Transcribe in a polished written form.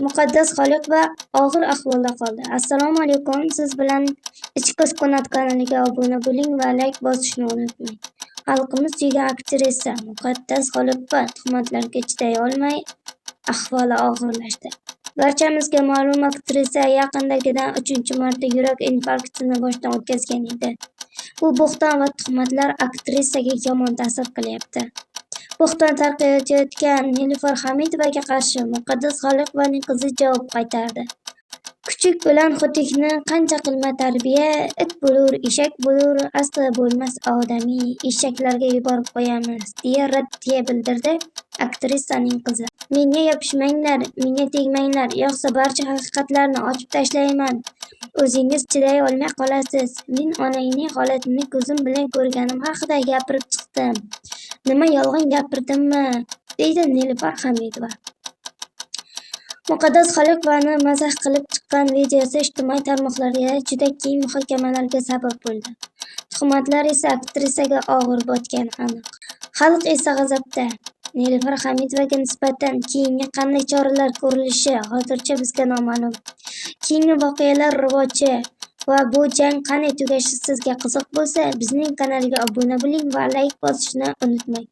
Muqaddas Xoliq va og'ir ahvolda qoldi. Assalomu alaykum. Siz bilan Ichki sukunat kanaliga obuna bo'ling va layk bosishni unutmang. Xalqimiz suygan aktrisa Muqaddas Xoliqova tuhmatlarga chiday olmay ahvoli og'irlashdi. Barchamizga ma'lum, aktrisa yaqindagidan 3-marta yurak infarktini boshdan o'tkazgan edi. Bu bo'xton va tuhmatlar aktrisaga yomon ta'sir qilyapti. Bo'xton tarqatayotgan Nilufar Hamidovaga qarshi Muqaddas Xoliqovaning qizi javob qaytardi. Kuchuk bilan xo'tikni qancha qilma tarbiya, it bo'lur, eshak bo'lur, asli bo'lmas odamiy, eshaklarga yuborib qo'yamiz, deya raddiya bildirdi aktrisaning qizi. Menga yopishmanglar, menga tegmanglar, yo'qsa barcha haqiqatlarni ochib tashlayman. O'zingiz chiday olmay qolasiz. Men onangning holatini ko'zim bilan ko'rganim haqida gapirib chiqdim. Nima yolg'on gapirdimmi? deydi Nilufar Hamidova. Muqaddas Xoliqovani mazax qilib chiqqan videosi ijtimoiy tarmoqlarda juda keng muhokamalarga sabab bo'ldi. Tuhmatlar esa aktrisaga og'ir botgani aniq. Xalq esa g'azabda. Nilufar Hamidovaga nisbatan keyingi qanday choralar ko'rilishi hozircha bizga noma'lum. Keyingi voqealar rivoji va bu jang qanday tugashi sizga qiziq bo'lsa, bizning kanalga obuna bo'ling va layk bosishni unutmang.